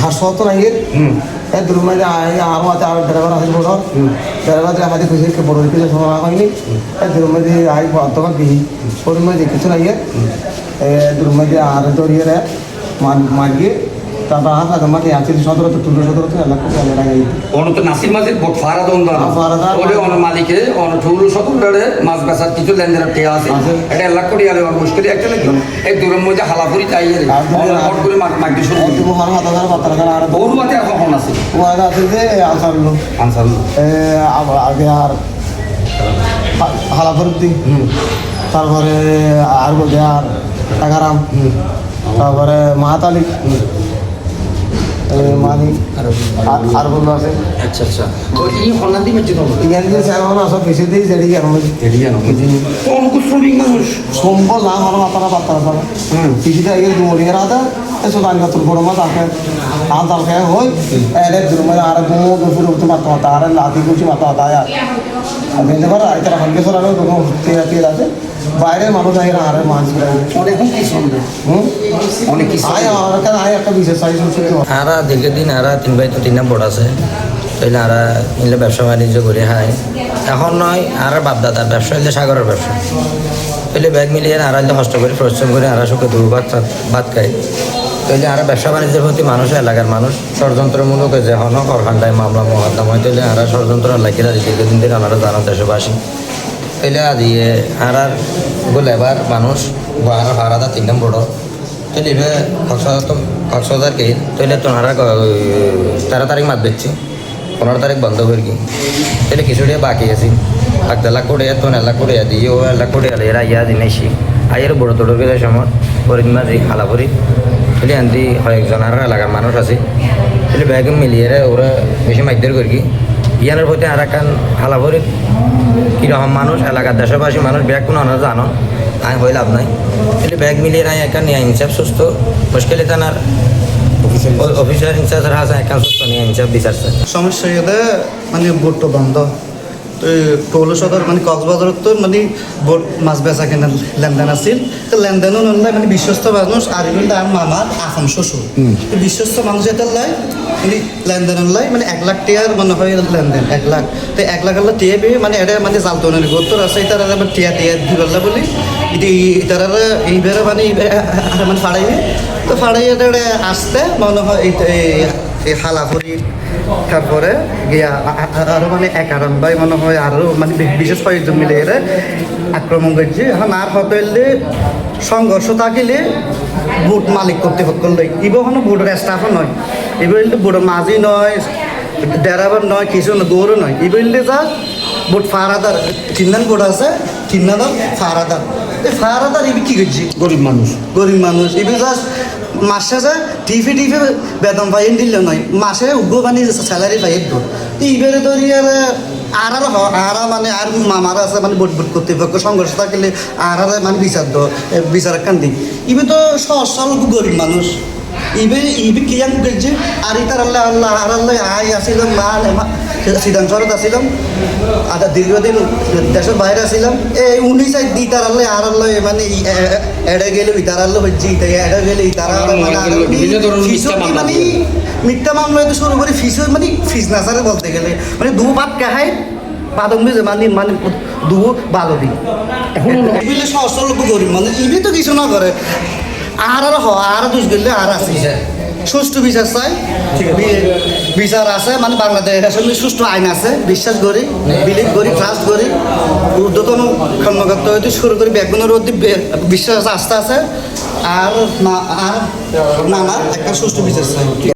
হাসপাতাল আইয়ে এ দুরুমাইতে আরো আছে আর ড্রাইভার আছে বড় ড্রাইভার আমাদের কিছু কে বড় কিছু সময় হয়নি এ দুরুমাইতে আই অতকা কি দুরুমাইতে কিছু আইয়ে এ দুরুমাইতে আর দরিয়ে রে মাগিয়ে তারপর হাত আমাকে আছে 17 তো 17 লাখ টাকা লাগাই অনেক নাসির মাঝে ফারা দন্দা ওরে অন মালিকে অন 17 মাছ বেচার কিছু লেনদেন টিয়া আছে এটা লাখ কোটি আলে মুশকিল একটা নাকি এই দূরের মধ্যে হালাপুরি তাই হট করে মাগদি শুরু করে তুমি মার মাথা ধরে আর বহু মাতে এখন আছে ও আছে যে আনসার আগে আর হালাপুরি তারপরে আর বলতে আর টাকারাম তারপরে মাহাতালি মানি আর বললো আছে আচ্ছা আচ্ছা তো এই হন্নাদি মেচে তো ইয়ান যে এখন সব বেশি দিই যেটি কেন কোন কো শ্রমিক মানুষ সম্বল না আমার মাথাটা বার্তা পারে কৃষিতে আগে দুমরিয়ার আদা এসব আনকা তোর বড় মাছ আছে আল তাল খায় হই এর দুমরিয়া আর গো দুপুর উঠতে মাথা আর লাতি কুচি মাথা আয়া আমি দেখবার আইতারা হলকে সরানো কোনো তেল আছে বাইরে মানুষ আগে আর মাছ অনেক কি সুন্দর অনেক কি আয় একটা বিশেষ সাইজ আরা দীর্ঘদিন আরা 3 ভাই তো 3 বড় আছে তাইলে আরা নিলে ব্যবসা বাণিজ্য করে হাই এখন নয় আর বাপদাদার ব্যবসা হইলে সাগরের ব্যবসা তাইলে ব্যাগ মিলিয়ে আরা কষ্ট করে পরিশ্রম করে আরা সুখে দু ভাত খায় তাইলে আরা ব্যবসা বাণিজ্যের প্রতি মানুষ এলাকার মানুষ ষড়যন্ত্রমূলক যে হন করখান্ডায় মামলা মোকদ্দমা হয় তাইলে আরা ষড়যন্ত্র লাগিয়ে দীর্ঘদিন ধরে আমরা জানো দেশবাসী তাইলে আজ আরার লেবার মানুষ আর হারাদা 3 বড় তাইলে এবার কক্সবাজার কে তাইলে তোনারা 13 তারিখ মাত বেচছি 15 তারিখ বন্ধ করে কি তাহলে কিছুটা বাকি আছি লাখ কোটি তো 1 লাখ কোটি দিয়ে ও 1 লাখ কোটি এরা ইয়া দিনাইছি আইয়ের বড় তোড় গেলে সময় পরিদিন মাঝে হালাপুরি তাহলে আনতি কয়েকজন আর এলাকার মানুষ আছে তাহলে ব্যাগ মিলিয়ে ওরা বেশি মাইদের করি কি ইয়ানের প্রতি আর একখান হালাপুরি কীরকম মানুষ এলাকার দেশবাসী মানুষ ব্যাগ কোনো অনার জানো আমি হয়ে লাভ নাই তাহলে ব্যাগ মিলিয়ে নাই একটা নিয়ে ইনসাফ সুস্থ মুশকিল থানার অফিসার ইনচার্জ আছে একটা সুস্থ নিয়ে ইনসাফ বিচারছে সমস্যা এতে মানে বোটটা বন্ধ তো পৌল সদর মানে কক্সবাজার তো মানে বোট মাছ বেচা কেনা লেনদেন আছিল তো লেনদেনও নয় মানে বিশ্বস্ত মানুষ আর কিন্তু আর মামার আফাম শ্বশুর বিশ্বস্ত মানুষ এটা লয় মানে লেনদেন লয় মানে 1 লাখ টিয়ার মনে হয় লেনদেন 1 লাখ তো 1 লাখ হলে টিয়া পেয়ে মানে এটা মানে জালতনের গোত্তর আছে তারা আবার টিয়া দিবল্লা বলি তারা এইবারে মানে মানে ফাড়াইবে তো ফাড়াইয়ে আসতে মনে হয় এই হালাপুরি তারপরে গিয়া আরো মানে 11 ভাই মনে হয় আরো মানে বিশেষ কয়েকজন মিলে এরা আক্রমণ করছে এখন আর হতে সংঘর্ষ থাকিলে বুট মালিক কর্তৃপক্ষ লই ইবহনো বুটের স্টাফও নয় এবার বুটের মাঝি নয় ড্রাইভার নয় কিছু নয় গৌরও নয় এবার যা বুট ফারাদার চিন্নান বুট আছে চিন্নাদার ফারাদার এই ফারাদার এবার কী করছি গরিব মানুষ এবার জাস্ট মাসে যে টিফে বেতন পাইন দিলে নয় মাসে উগ্র মানে স্যালারি পাইয়ে দো এইবারে ধরিয়ে আর মানে আর মামার আছে মানে বুট কর্তৃপক্ষ সংঘর্ষ থাকলে আর মানে বিচার কান্দি ইবে তো সহজ গরিব মানুষ ইবে কি জান করছে আর ইতার আল্লাহ আর আল্লাহ আয় আসিলাম মাল সিদ্ধান্তরত আসিলাম আর দীর্ঘদিন দেশের বাইরে আসিলাম এই 19 দিই তার আল্লাহ আর আল্লাহ মানে এড়ে গেলে ইতার আল্লাহ হচ্ছে এড়ে গেলে ইতার মানে মিথ্যা মামলা তো শুরু করে মানে ফিস না সারে বলতে গেলে মানে দু ভাত কাহাই বাদম মানে মানে দু ভালো দিই এখন এগুলো সহজ লোক গরিব মানে ইবে তো কিছু না করে আর দুষ গেলে আর আছে সুষ্ঠু বিচার চাই বিচার আছে মানে বাংলাদেশ আসলে সুষ্ঠু আইন আছে বিশ্বাস করি বিলিভ করি ট্রাস্ট করি ঊর্ধ্বতন কর্মকর্তা হইতে শুরু করি ব্যাকগুণের মধ্যে বিশ্বাস আস্থা আছে আর নানা একটা সুষ্ঠু বিচার চাই।